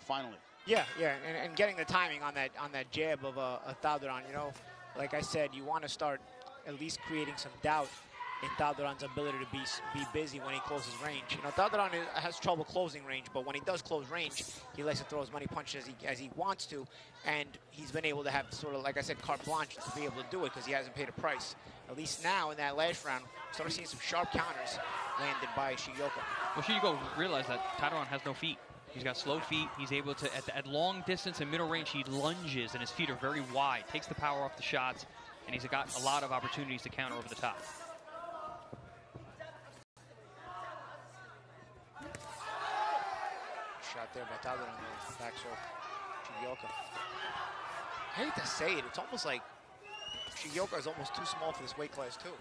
finally. Yeah, and getting the timing on that jab of a Taduran. You know, like I said, you want to start at least creating some doubt in Taduran's ability to be busy when he closes range. You know, Taduran has trouble closing range, but when he does close range, he likes to throw as many punches as he wants to, and he's been able to have sort of, like I said, carte blanche to be able to do it because he hasn't paid a price. At least now in that last round, started seeing some sharp counters landed by Shigioka. Well, Shigioka realized that Taduran has no feet. He's got slow feet. He's able to, at long distance and middle range, he lunges, and his feet are very wide, takes the power off the shots, and he's got a lot of opportunities to counter over the top. Shot there by Taduran on the back off Shigioka. I hate to say it, it's almost like Shigioka is almost too small for this weight class, too.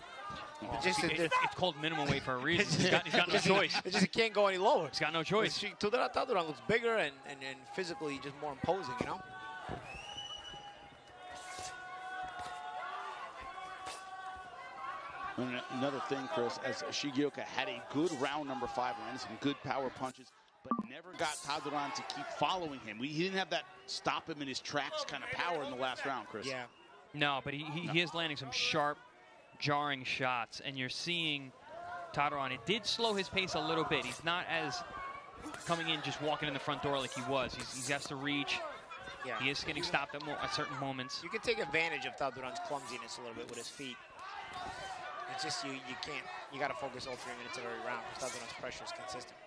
It's called minimum weight for a reason. He's got no choice. He can't go any lower. He's got no choice. Taduran looks bigger and physically just more imposing, you know? And another thing, Chris, as Shigioka had a good round number 5, landed some good power punches, but never got Taduran to keep following him. He didn't have that stop him in his tracks kind of power in the last round, Chris. Yeah. No, but he is landing some sharp, jarring shots, and you're seeing Taduran. It did slow his pace a little bit. He's not as coming in just walking in the front door like he was. He has to reach. Yeah. He is getting stopped at certain moments. You can take advantage of Taduran's clumsiness a little bit with his feet. It's just you can't. You got to focus all 3 minutes of every round because Taduran's pressure is consistent.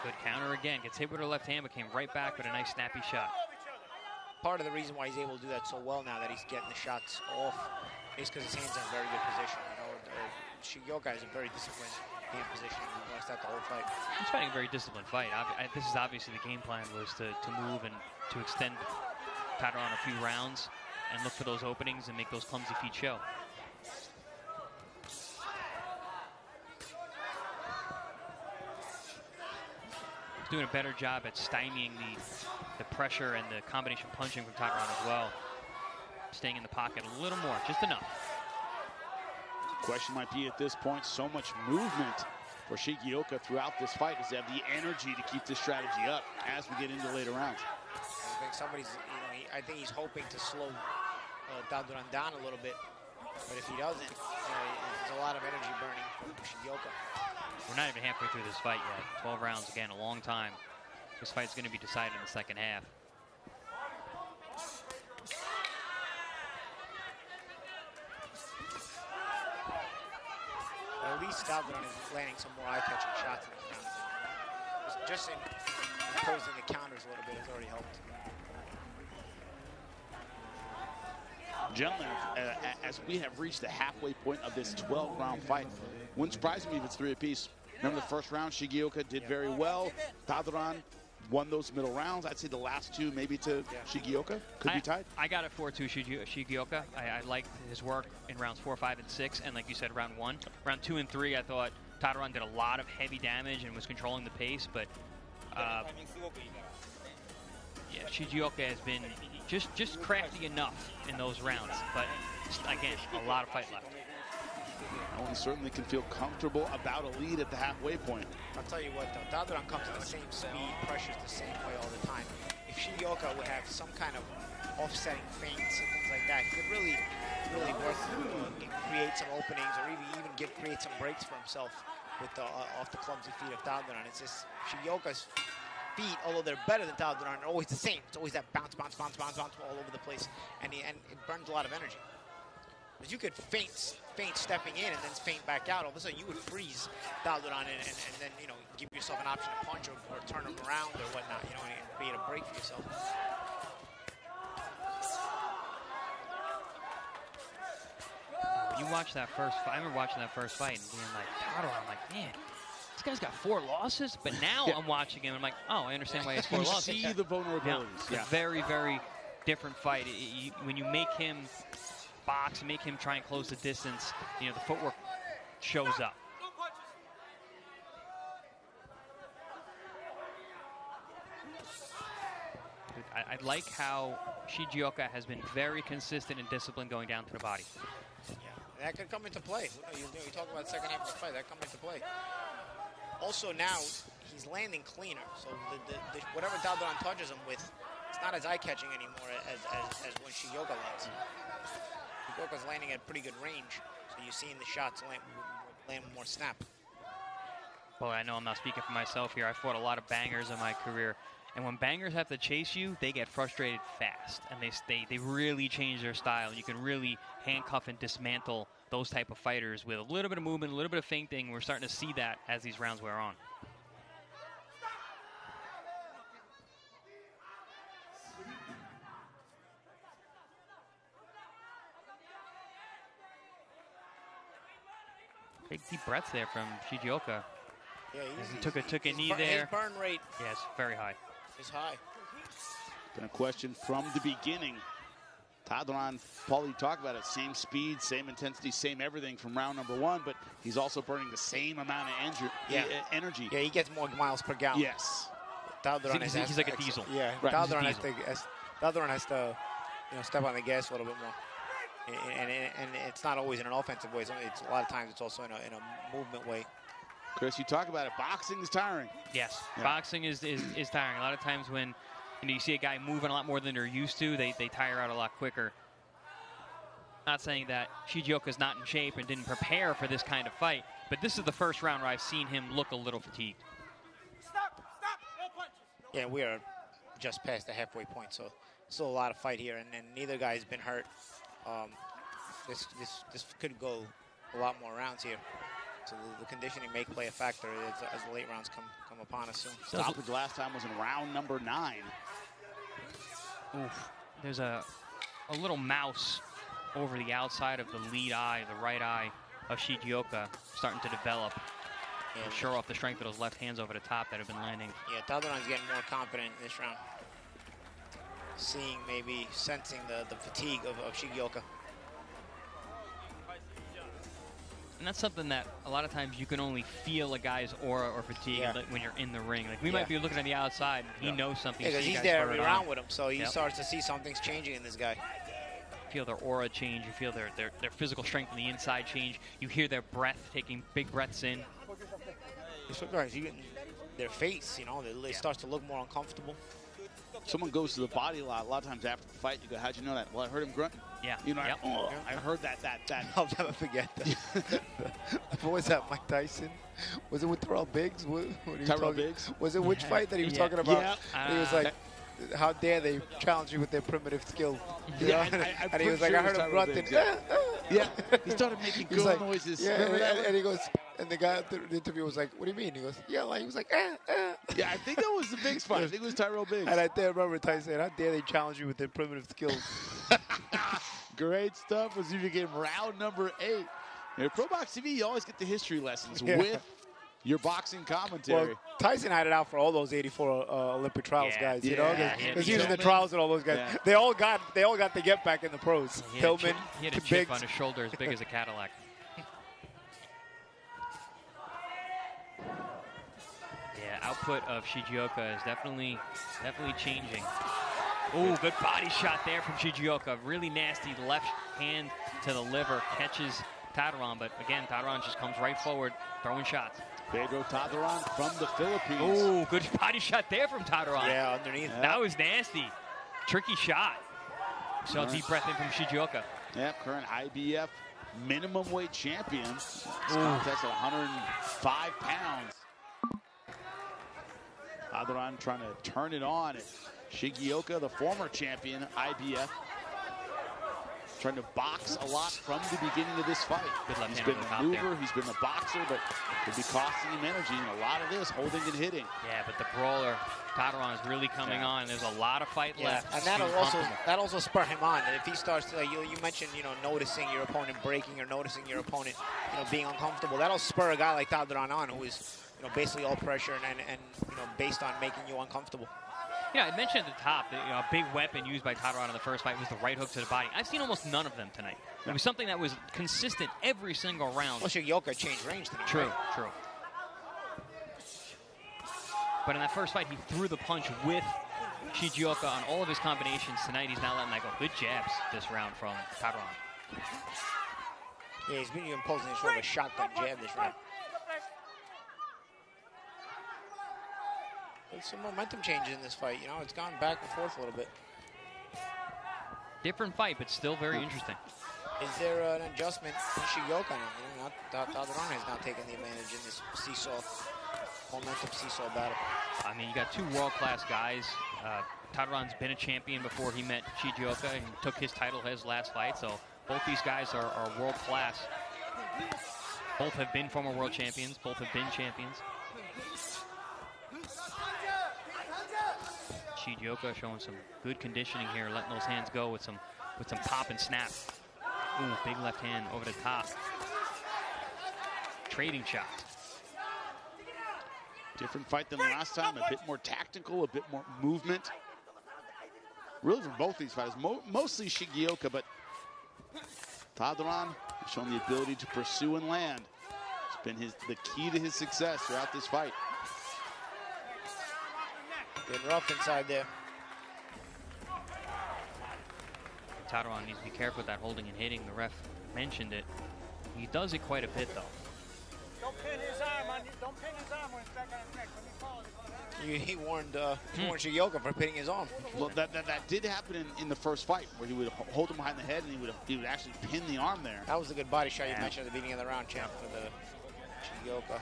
Good counter again. Gets hit with her left hand, but came right back with a nice snappy shot. Part of the reason why he's able to do that so well now that he's getting the shots off is because his hands are in very good position. You know, Shigioka is a very disciplined hand position. He wants that the whole fight. He's fighting a very disciplined fight. This is obviously the game plan was to move and to extend Taduran a few rounds and look for those openings and make those clumsy feet show. He's doing a better job at stymieing the pressure and the combination punching from Taduran as well. Staying in the pocket a little more, just enough. Question might be at this point, so much movement for Shigioka throughout this fight. Does he have the energy to keep this strategy up as we get into later rounds? I think I think he's hoping to slow Taduran down a little bit, but if he doesn't, there's a lot of energy burning from Shigioka. We're not even halfway through this fight yet. 12 rounds, again, a long time. This fight's going to be decided in the second half. At least Taduran is landing some more eye-catching shots in this round. Just imposing the counters a little bit has already helped. Gentlemen, as we have reached the halfway point of this 12-round fight, wouldn't surprise me if it's 3 apiece. Remember the first round, Shigioka did very well. Taduran won those middle rounds. I'd say the last 2 maybe to Shigioka. Could be tied. I got it 4-2 Shigioka. I liked his work in rounds 4, 5, and 6, and like you said, round 1. Round 2 and 3, I thought Taduran did a lot of heavy damage and was controlling the pace, but yeah, Shigioka has been just crafty enough in those rounds, but again, a lot of fight left. He certainly can feel comfortable about a lead at the halfway point. I'll tell you what, though, Taduran comes at the same speed, pressures the same way all the time. If Shigioka would have some kind of offsetting feints and things like that, he could really work to create some openings or even create some breaks for himself with off the clumsy feet of Taduran. It's just Shigioka's feet, although they're better than Taduran, are always the same. It's always that bounce all over the place, and it burns a lot of energy. Because you could feint stepping in and then feint back out. All of a sudden, you would freeze Taduran and then, give yourself an option to punch or turn him around or whatnot, and create a break for yourself. You watch that first fight. I remember watching that first fight and being like, Taduran, I'm like, man, this guy's got 4 losses. But now I'm watching him. I'm like, oh, I understand why he has 4 losses. You see the vulnerabilities. It's a very, very different fight. When you make him box and make him try and close the distance, the footwork shows up. I like how Shigioka has been very consistent and disciplined going down to the body. Yeah, that could come into play. You talk about the second half of the fight, that come into play. Also now, he's landing cleaner. So whatever Taduran touches him with, it's not as eye-catching anymore as when Shigeoka lands. Shigeoka's landing at pretty good range, so you're seeing the shots land more snap. Well, I know I'm not speaking for myself here. I fought a lot of bangers in my career. And when bangers have to chase you, they get frustrated fast. And they really change their style. You can really handcuff and dismantle those type of fighters with a little bit of movement, a little bit of feinting. We're starting to see that as these rounds wear on. Big deep breaths there from Shigeoka. Yeah, he took a knee there. His burn rate, yes, very high. Is high. Been a question from the beginning. Taduran, Paul, you talk about it, same speed, same intensity, same everything from round number 1, but he's also burning the same amount of energy. Yeah, he gets more miles per gallon. Yes. Taduran he's like a diesel. Yeah, right. Taduran has to, step on the gas a little bit more. And it's not always in an offensive way. It's a lot of times it's also in a movement way. Chris, you talk about it. Boxing is tiring. Yes, yeah. Boxing is tiring. A lot of times when you see a guy moving a lot more than they're used to, they tire out a lot quicker. Not saying that Shigeoka's not in shape and didn't prepare for this kind of fight, but this is the first round where I've seen him look a little fatigued. Stop, no punches. Yeah, we are just past the halfway point, so still a lot of fight here, and neither guy's been hurt. This could go a lot more rounds here. So the conditioning may play a factor as the late rounds come upon us soon. Stoppage last time was in round number 9. Oof. There's a little mouse over the outside of the lead eye, the right eye of Shigeoka, starting to develop. Yeah, show off the strength of those left hands over the top that have been landing. Yeah, Taduran's getting more confident in this round. Sensing the fatigue of Shigeoka. And that's something that a lot of times you can only feel a guy's aura or fatigue when you're in the ring. Like we might be looking on the outside, and he knows something. Yeah, because he's there every round with him, so he starts to see something's changing in this guy. You feel their aura change. You feel their physical strength on the inside change. You hear their breath, taking big breaths in. Sometimes their face, it starts to look more uncomfortable. Someone goes to the body a lot of times after the fight. You go, how'd you know that? Well, I heard him grunting. Yeah. I heard that. I'll never forget that. What was that, Mike Tyson? Was it with Terrell Biggs? Terrell Biggs? Was it which fight that he was talking about? Yeah. He was like, how dare they challenge you with their primitive skill? And he was like, I heard him grunting. Yeah, he started making girl noises. Yeah, and he goes, and the guy at the interview was like, what do you mean? He goes, he was like, Yeah, I think that was the Biggs fight. I think it was Tyrell Biggs. And I remember Tyson saying, how dare they challenge you with their primitive skills? Great stuff as you became round number 8. At Pro Box TV, you always get the history lessons with your boxing commentary. Well, Tyson had it out for all those 84 Olympic trials guys, because he was in the trials and all those guys. Yeah. They all got to get back in the pros. Hillman, he had a chip on his shoulder as big as a Cadillac. Output of Shigeoka is definitely changing. Oh, good body shot there from Shigeoka. Really nasty left hand to the liver, catches Taduran, but again, Taduran just comes right forward, throwing shots. Pedro Taduran from the Philippines. Oh, good body shot there from Taduran. Yeah, underneath. That was nasty. Tricky shot. So deep breath in from Shigeoka. Yep, current IBF minimum weight champion. This contest at 105 pounds. Taduran trying to turn it on. Shigeoka, the former champion, IBF, trying to box a lot from the beginning of this fight. He's been a mover, he's been a boxer, but it'll be costing him energy, and a lot of this holding and hitting. Yeah, but the brawler, Taduran, is really coming on. There's a lot of fight left. And that'll also spur him on. And if he starts to, you mentioned, noticing your opponent breaking or noticing your opponent, being uncomfortable, that'll spur a guy like Taduran on, who is, basically all pressure and based on making you uncomfortable. I mentioned at the top that a big weapon used by Taduran in the first fight was the right hook to the body. I've seen almost none of them tonight. It was something that was consistent every single round. Well, Shigeoka changed range tonight. True. But in that first fight, he threw the punch with Shigeoka on all of his combinations. Tonight, he's not letting that go. Good jabs this round from Taduran. Yeah, he's been imposing sort of a shotgun jab this round. There's some momentum changes in this fight. You know, it's gone back and forth a little bit. Different fight, but still very interesting. Is there an adjustment in Shigioka now? Taduran has now taken the advantage in this momentum seesaw battle. I mean, you got two world-class guys. Taduran's been a champion before he met Shigioka and took his title his last fight, so both these guys are world-class. Both have been former world champions. Both have been champions. Shigioka showing some good conditioning here, letting those hands go with some pop and snap. Ooh, big left hand over the top. Trading shots. Different fight than last time, a bit more tactical, a bit more movement. Really for both these fighters, mostly Shigioka, but Taduran has shown the ability to pursue and land. It's been the key to his success throughout this fight. Getting rough inside there. Taduran needs to be careful with that holding and hitting. The ref mentioned it. He does it quite a bit, though. Don't pin his arm on you. Don't pin his arm when it's back on his neck. When he falls, He warned Shigioka for pinning his arm. Well, that did happen in the first fight, where he would hold him behind the head and he would actually pin the arm there. That was a good body shot you mentioned at the beginning of the round, champ, for the Shigioka.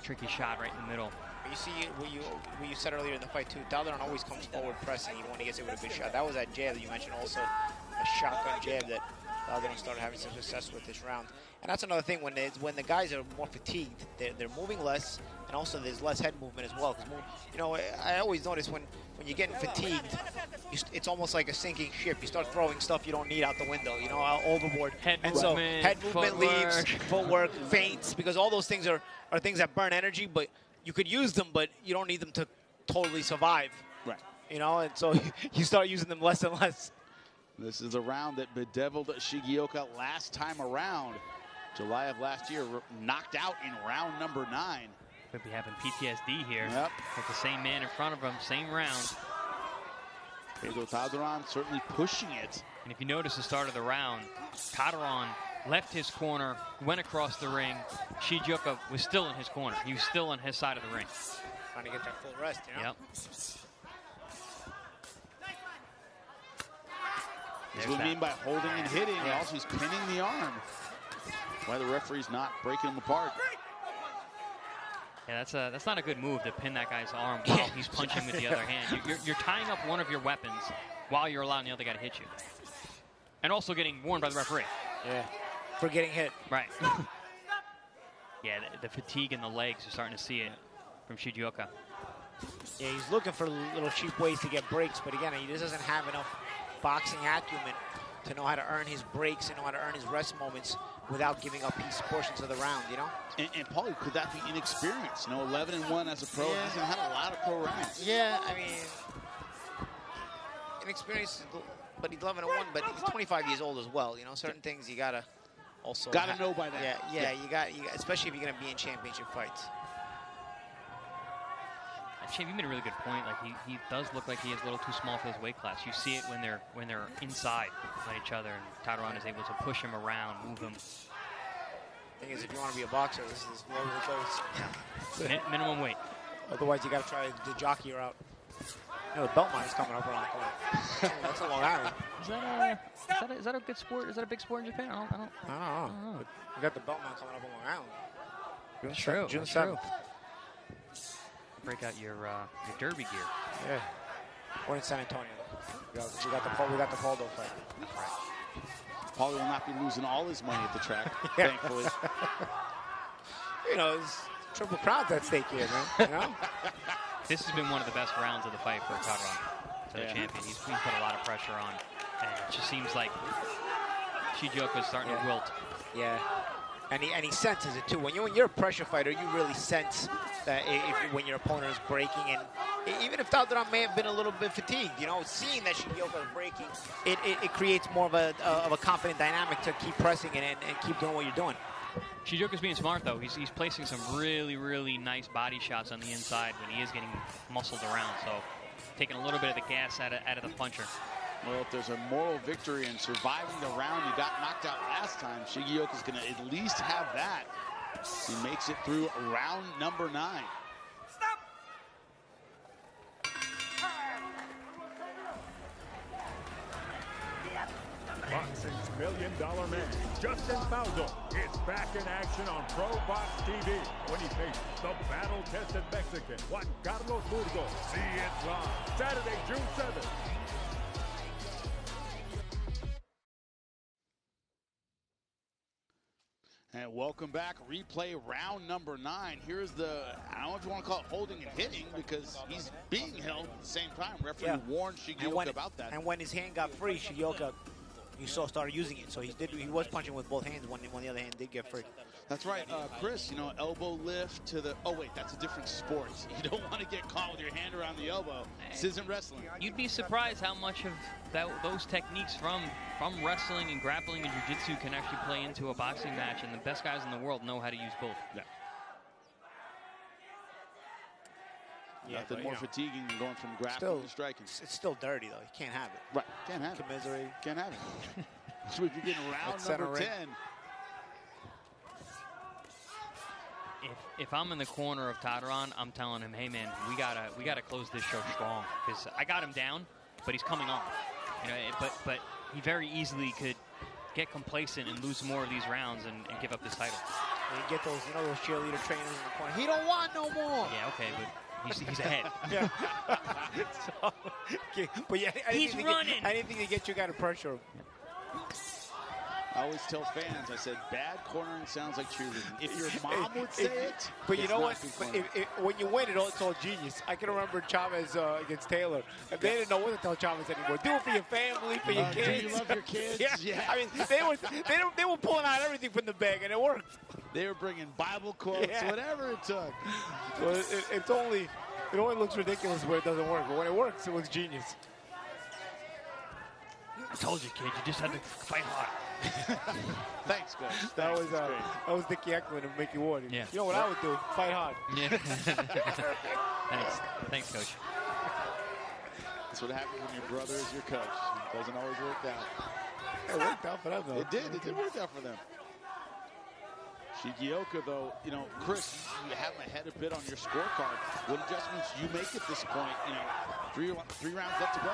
Tricky shot right in the middle. You see what you said earlier in the fight too. Taduran always comes forward pressing even when he gets hit with a good shot. That was that jab that you mentioned also, a shotgun jab that Taduran started having some success with this round. And that's another thing, when the guys are more fatigued, they're moving less, and also there's less head movement as well. Because you know, I always notice when you're getting fatigued, it's almost like a sinking ship. You start throwing stuff you don't need out the window, you know, overboard. Head movement leaves, footwork, feints, because all those things are things that burn energy, but you could use them, but you don't need them to totally survive. Right. You know, and so you start using them less and less. This is a round that bedeviled Shigioka last time around. July of last year, knocked out in round number 9. Could be having PTSD here. Yep. With the same man in front of him, same round. PEDRO TADURAN certainly pushing it. And if you notice the start of the round, Taduran left his corner, went across the ring. Shigioka was still in his corner. He was still on his side of the ring. Trying to get that full rest, you know? Yep. That's what I mean by holding and hitting. And also, he's pinning the arm. Why the referee's not breaking him apart. Yeah, that's not a good move to pin that guy's arm while he's punching with the other hand. You're tying up one of your weapons while you're allowing the other guy to hit you. And also getting warned by the referee. Yeah, for getting hit. Right. Yeah, the fatigue in the legs, you're starting to see it from Shigioka. Yeah, he's looking for little cheap ways to get breaks, but again, he just doesn't have enough boxing acumen to know how to earn his breaks and know how to earn his rest moments without giving up piece portions of the round, you know? And Paulie, could that be inexperience? You know, 11-1 as a pro, Yeah. hasn't had a lot of pro rounds. Yeah, I mean, inexperience, but he's 11-1, but he's 25 years old as well, you know? Certain things you gotta also know by that. Yeah, you got, especially if you're gonna be in championship fights. Shane, you made a really good point. Like he does look like he is a little too small for his weight class. You see it when they're inside on each other, and Taduran is able to push him around, move him. Thing is, if you want to be a boxer, this is where it goes. Minimum weight. Otherwise, you got to try to jockey her out. You know, the belt line is coming up around the corner. That's a Long Island. Is that a good sport? Is that a big sport in Japan? I don't know. You got the belt line coming up on Long Island. That's true. June That's 7th. true. Break out your derby gear. Yeah. We're in San Antonio. We got the Poldo fight. Paulie will not be losing all his money at the track, thankfully. You know, it's triple crowns at stake here, man. You know? This has been one of the best rounds of the fight for Taduran, the champion. He's put a lot of pressure on, and it just seems like Shigioka is starting to wilt. Yeah. And he senses it too. When you're a pressure fighter, you really sense that when your opponent is breaking, and even if Taduran may have been a little bit fatigued, you know, seeing that Shigioka is breaking, it creates more of a confident dynamic to keep pressing it and keep doing what you're doing. Shigioka's being smart though. He's placing some really, really nice body shots on the inside when he is getting muscled around. So taking a little bit of the gas out of the puncher. Well, if there's a moral victory in surviving the round you got knocked out last time, Shigioka's going to at least have that. He makes it through round number 9. million match. Justin Fauzo is back in action on Pro Box TV when he faces the battle-tested Mexican Juan Carlos Burgos. See it live Saturday, June 7th. And welcome back. Replay round number 9. Here's the, I don't know if you want to call it holding and hitting, because he's being held at the same time. Referee warned Shigioka about that. And when his hand got free, Shigioka, you saw, started using it. So he was punching with both hands when the other hand did get free. That's right. Chris, you know, elbow lift to the, oh wait, that's a different sport. You don't want to get caught with your hand around the elbow. This isn't wrestling. You'd be surprised how much of those techniques from wrestling and grappling and jiu-jitsu can actually play into a boxing match, and the best guys in the world know how to use both. Yeah. Nothing more fatiguing than going from grappling to striking. It's still dirty, though. You can't have it. Right. Can't have it. Commiserate. Can't have it. So if you're getting round number 10. If I'm in the corner of Taduran, I'm telling him, hey man, we gotta close this show strong, because I got him down, but he's coming off. You know, but he very easily could get complacent and lose more of these rounds and give up this title. And you get those, you know, those cheerleader trainers in the corner. He don't want no more. Yeah, okay, but he's ahead. Yeah. So, but yeah, he's running. Anything to get you, got to pressure him. I always tell fans, I said, bad cornering sounds like cheerleading. If your mom would say it, but you know what? When you win, it's all genius. I can remember Chavez against Taylor. And they didn't know what to tell Chavez anymore. Do it for your family, for your kids. Do you love your kids? Yeah. I mean, they were pulling out everything from the bag, and it worked. They were bringing Bible quotes, whatever it took. So it only looks ridiculous where it doesn't work. But when it works, it looks genius. I told you, kid, you just had to fight hard. Thanks, Coach. That was Dickie Eklund and Mickey Ward. Yeah. You know what I would do? Fight hard. Yeah. Thanks, Coach. That's what happens when your brother is your coach. It doesn't always work out. It worked out for them, though. It did work out for them. Shigioka, though, you know, Chris, you have him ahead a bit on your scorecard. What adjustments you make at this point? You know, three rounds left to go.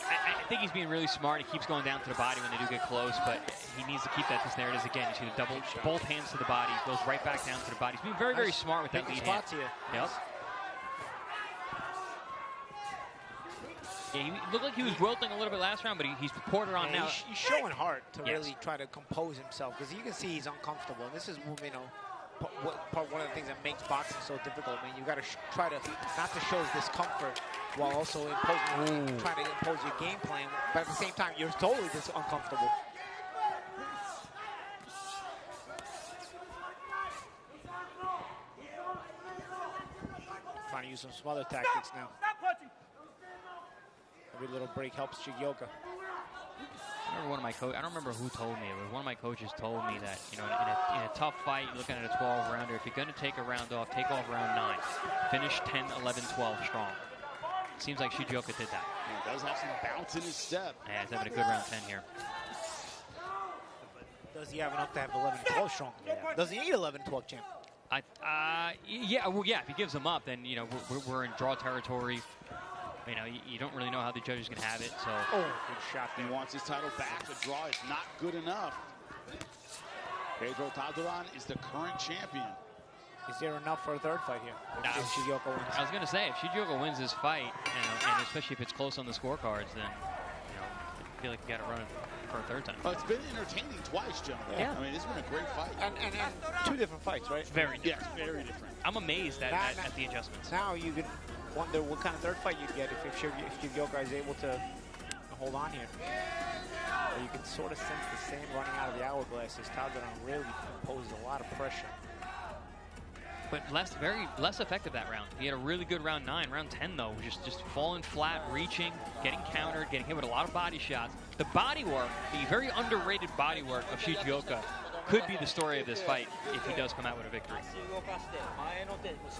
I think he's being really smart. He keeps going down to the body when they do get close, but he needs to keep that. There it is again. He's going to double both hands to the body. Goes right back down to the body. He's being very, very smart with that lead hand. Yep. Yeah, he looked like he was wilting a little bit last round, but he's poured it on now. He's showing heart to really try to compose himself, because you can see he's uncomfortable. And this is, you know, one of the things that makes boxing so difficult. I mean, you got to try to not to show discomfort while also trying to impose your game plan. But at the same time, you're totally just uncomfortable. Trying to use some other tactics now. Every little break helps Shigioka. I remember one of my coaches, I don't remember who told me, but one of my coaches told me that, you know, in a tough fight, you're looking at a 12-rounder, if you're going to take a round off, take off round 9. Finish 10, 11, 12 strong. Seems like Shigioka did that. Yeah, does have some bounce in his step. Yeah, he's having a good round 10 here. Does he have enough to have 11-12 strong? Yeah. Does he need 11-12 champ? Yeah, well, yeah, if he gives them up, then, you know, we're in draw territory. You know, you don't really know how the judges can have it, so. Oh, good shot there. He wants his title back. The draw is not good enough. Pedro Taduran is the current champion. Is there enough for a third fight here? Nah, if Shigioka wins? I was going to say, if Shigioka wins this fight, and especially if it's close on the scorecards, then, you know, I feel like you got to run it for a third time. Well, it's been entertaining twice, gentlemen. Yeah. I mean, it's been a great fight. And 2 different fights, right? Very different. Yes, very different. I'm amazed at the adjustments. Now you can wonder what kind of third fight you'd get if Shigioka is able to hold on here. Or you can sort of sense the sand running out of the hourglass as Taduran really imposes a lot of pressure. But less effective that round. He had a really good round 9. Round 10, though, just falling flat, reaching, getting countered, getting hit with a lot of body shots. The body work, the very underrated body work of Shigioka, could be the story of this fight if he does come out with a victory.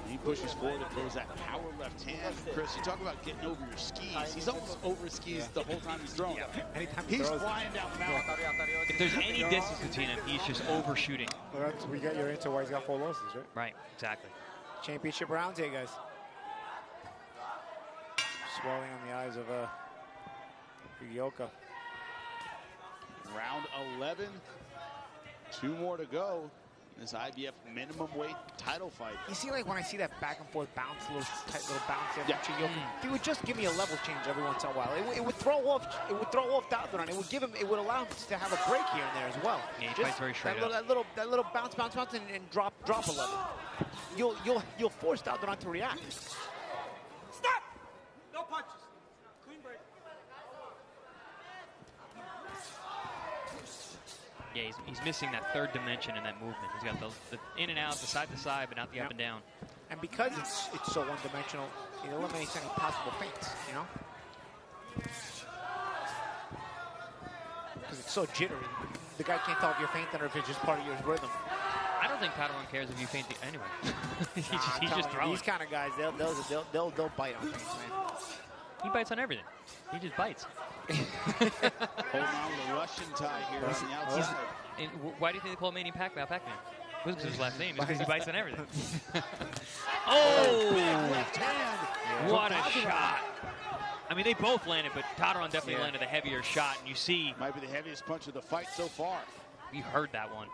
He pushes forward and throws that power left hand. Chris, you talk about getting over your skis. He's almost over his skis the whole time he's throwing. He's flying down the mountain. If there's any distance between them, he's just overshooting. Well, we got your answer why he's got 4 losses, right? Right, exactly. Championship rounds here, guys. Swelling on the eyes of Shigioka. Round 11. 2 more to go. This IBF minimum weight title fight. You see, like when I see that back and forth bounce, tight little bounce there, Yeah. if he would just give me a level change every once in a while, it would throw off. It would throw off Taduran. It would give him. It would allow him to have a break here and there as well. Yeah, he fights very straight up. That little bounce, and drop a level. You'll force Taduran to react. Stop! No punches. Clean break. Yeah, he's missing that third dimension in that movement. He's got the in and out, the side to side, but not the up and down. And because it's so one-dimensional, it eliminates any possible feints, you know? Because it's so jittery. The guy can't tell if you're feinting or if it's just part of your rhythm. I don't think Taduran cares if you feint anyway. he's I'm just telling you, throwing. these kind of guys, they'll bite on feints, man. He bites on everything. He just bites. Holding on to the Russian tie here on the outside. And why do you think they call him Manny Pacquiao? What's his last name? It's because he bites on everything. Oh! Left hand. What a shot. I mean, they both landed, but Taduran definitely landed the heavier shot. And you see... Might be the heaviest punch of the fight so far. You heard that one.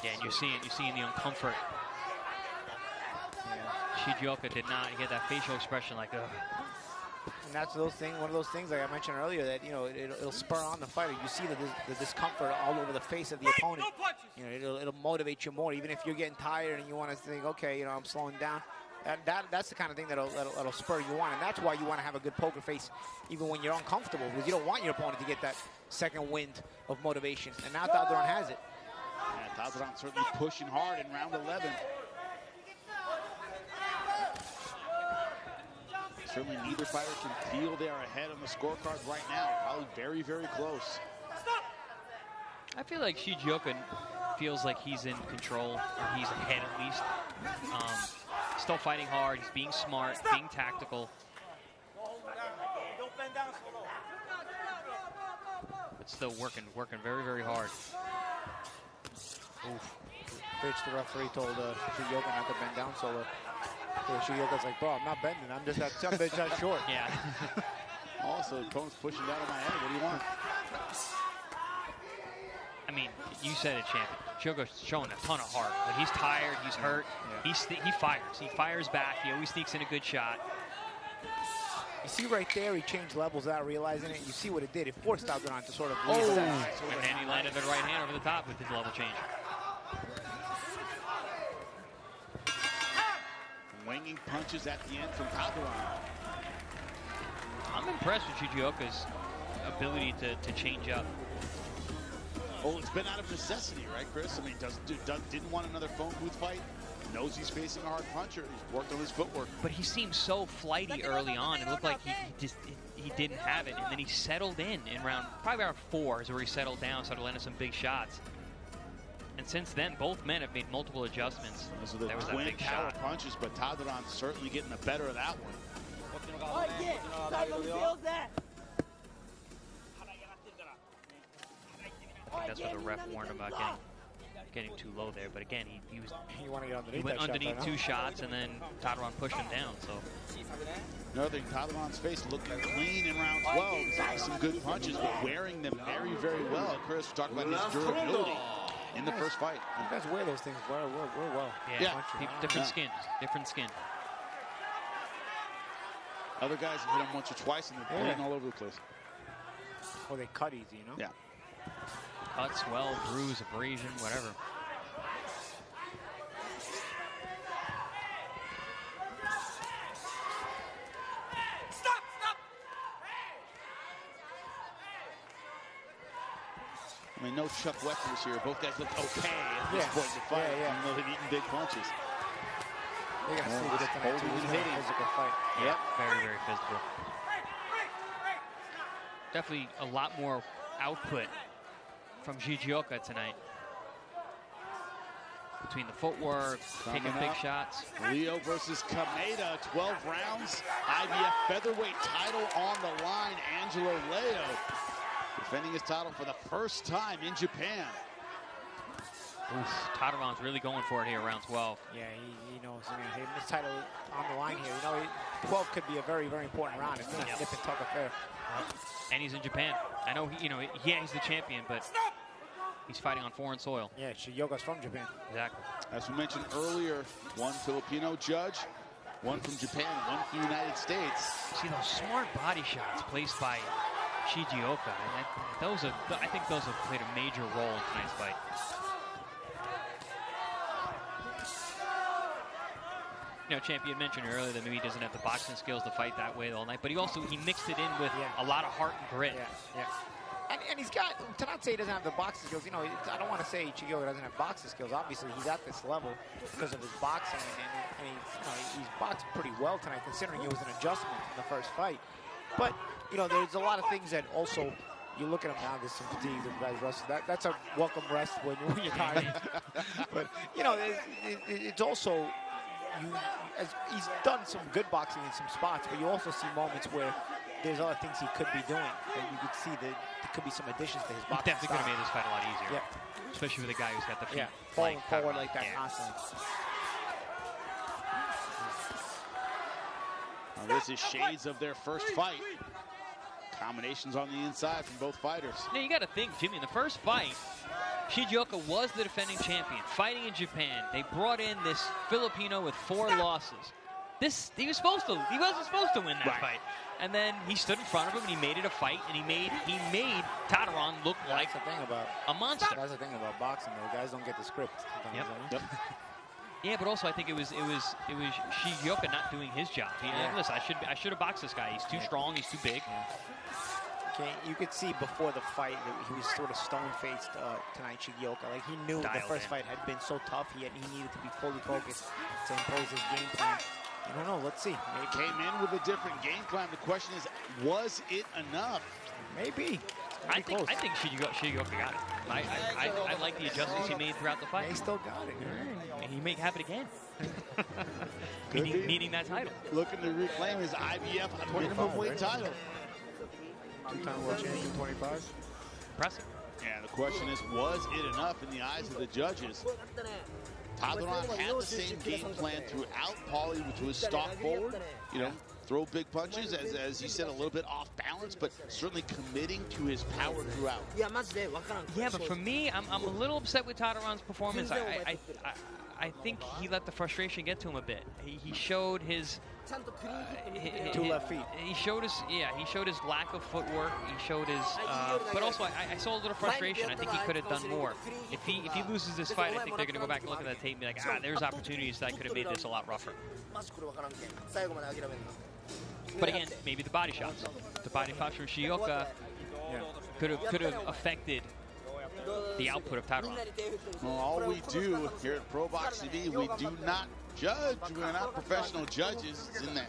Yeah, and you're seeing the uncomfort. Shigeoka did not get that facial expression like, ugh. And that's one of those things like I mentioned earlier that, you know, it'll spur on the fighter. You see the discomfort all over the face of the opponent. You know, it'll motivate you more, even if you're getting tired and you want to think, okay, you know, I'm slowing down. That's the kind of thing that'll spur you on, and that's why you want to have a good poker face even when you're uncomfortable, because you don't want your opponent to get that second wind of motivation. And now Taduran has it. Yeah, Taduran certainly pushing hard in round 11. Certainly neither fighter can feel they are ahead on the scorecard right now. Probably very, very close. I feel like Shigeoka feels like he's in control, or he's ahead at least. Still fighting hard, he's being smart, being tactical. Don't bend down so low. But still working very, very hard. Oof. Bitch, the referee told Shigeoka not to bend down so low. Shigeoka's like, bro, I'm not bending. I'm just that short. Yeah. Also, opponent's pushing down on my head. What do you want? I mean, you said it, champion. Shigeoka's showing a ton of heart. When he's tired, he's hurt, he fires. He fires back. He always sneaks in a good shot. You see right there, he changed levels without realizing it. You see what it did. It forced Taduran to sort of And then he landed the right hand over the top with his level change. Winging punches at the end from Taduran. I'm impressed with Shigeoka's ability to change up. Oh, it's been out of necessity, right, Chris? I mean, didn't want another phone booth fight. Knows he's facing a hard puncher. He's worked on his footwork. But he seemed so flighty early on. It looked like he didn't have it. And then he settled in probably round 4 is where he settled down, started landing some big shots. And since then, both men have made multiple adjustments. Those are the There was that twin big power shot. punches, but Taduran certainly getting the better of that one. I think that's what the ref warned him about getting too low there. But again, he went underneath 2 shots, and then Taduran pushed him down. So Another thing, Taduran's face looking clean in round 12. He's had some good punches, but wearing them very, very well. Chris, we're talking about his durability in the first fight. You guys wear those things well. yeah. Different skin. Different skin. Other guys have hit him once or twice, and they're bleeding all over the place. Or they cut easy, you know? Yeah. Cut, swell, bruise, abrasion, whatever. I mean, no Chuck Weckers here. Both guys look okay at this point in the fight. Even though they've eaten big punches. They got to see what it's holding and hitting. Physical fight. Yep, very, very physical. Definitely a lot more output from Shigeoka tonight. Between the footwork, taking big shots. Leo versus Kameda, 12 rounds. IBF featherweight title on the line. Angelo Leo defending his title for the first time in Japan. Taduran's really going for it here around 12. Yeah, he knows. I mean, his title on the line here. You know, 12 could be a very, very important round. It's not a nip and tuck affair. And he's in Japan. I know, he's the champion, but he's fighting on foreign soil. Yeah, Shigeoka's from Japan. Exactly. As we mentioned earlier, one Filipino judge, one from Japan, one from the United States. See those smart body shots placed by Shigeoka. I think those have played a major role in tonight's fight. Champion mentioned earlier that maybe he doesn't have the boxing skills to fight that way all night, but he mixed it in with a lot of heart and grit. Yeah. And he's got, to not say he doesn't have the boxing skills, I don't want to say Shigeoka doesn't have boxing skills. Obviously, he's at this level because of his boxing, and he's boxed pretty well tonight, considering it was an adjustment in the first fight. But, there's a lot of things that also, you look at him now, there's some fatigue, the guys wrestle. That's a welcome rest when you're tired. But, it's also, he's done some good boxing in some spots, but you also see moments where there's other things he could be doing. And you could see that there could be some additions to his boxing. Definitely could have made this fight a lot easier. Yeah. Especially with a guy who's got the feet. Falling forward like that constantly. Well, this is shades of their first fight. Combinations on the inside from both fighters. Now, you got to think, Jimmy, in the first fight, Shigeoka was the defending champion, fighting in Japan. They brought in this Filipino with 4 losses. He wasn't supposed to win that fight. And then he stood in front of him and he made it a fight, and he made Taduran look like a monster. That's the thing about boxing, though. Guys don't get the script. Yep. Yeah, but also I think it was Shigeoka not doing his job. Listen, I should have boxed this guy. He's too strong. He's too big. Okay, you could see before the fight that he was sort of stone-faced tonight, Shigeoka. Like, he knew the first fight had been so tough, he needed to be fully focused to impose his game plan. I don't know. Let's see. Maybe came in with a different game plan. The question is, was it enough? Maybe. I think Shigeoka got it. I like the adjustments he made throughout the fight. He still got it. And he may have it again. Needing that title. Looking to reclaim his IBF minimum-weight title. 2-time world champion, 25. Impressive. Yeah, the question is, was it enough in the eyes of the judges? Taduran had the same game plan throughout, Paulie, which was stalk forward, throw big punches, as you said, a little bit off balance, but certainly committing to his power throughout. Yeah, but for me, I'm a little upset with Taduran's performance. I think he let the frustration get to him a bit. He showed his 2 left feet. He showed his lack of footwork. He showed his, but also I saw a little frustration. I think he could have done more. If he loses this fight, I think they're going to go back and look at that tape and be like, there's opportunities that I could have made this a lot rougher. But again, maybe the body shots. The body shots from Shigeoka could have affected the output of Taduran. Well, all we do here at Pro Box TV, we do not judge. We're not professional judges. It's in the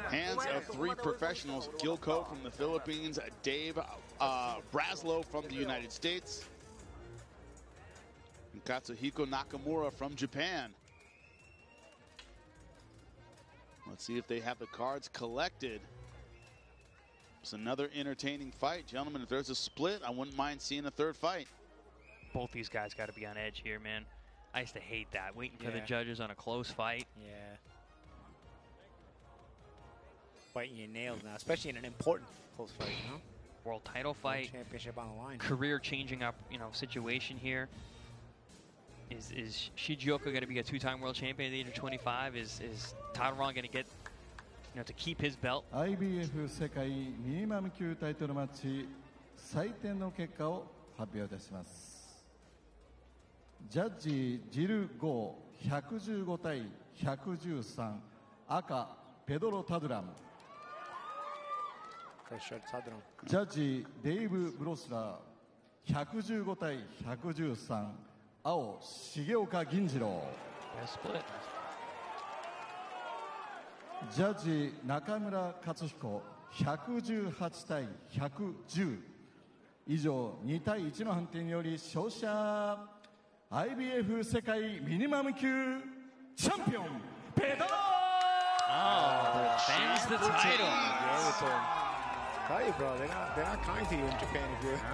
hands of 3 professionals. Gilco from the Philippines, Dave Braslow from the United States, and Katsuhiko Nakamura from Japan. Let's see if they have the cards collected. It's another entertaining fight. Gentlemen, if there's a split, I wouldn't mind seeing a 3rd fight. Both these guys got to be on edge here, man. I used to hate that, waiting for the judges on a close fight. Yeah. Biting your nails now, especially in an important close fight, World title fight. World championship on the line. Career-changing up, situation here. Is Shigeoka going to be a 2-time world champion at the age of 25? Is Taduran going to get, to keep his belt? IBF 世界ミニマム級タイトルマッチ採点の結果を発表いたします。ジャッジジル・ゴー115対113、赤ペドロ・タドゥラン。ジャッジデイブ・ブロスラー115対113、青重岡銀次郎。ジャッジ中村克彦118対110。以上2対1の判定により勝者 IBF 世界ミニマム級チャンピオンペドロdefends the title. Tell you, bro, they're not kind to you in Japan if you're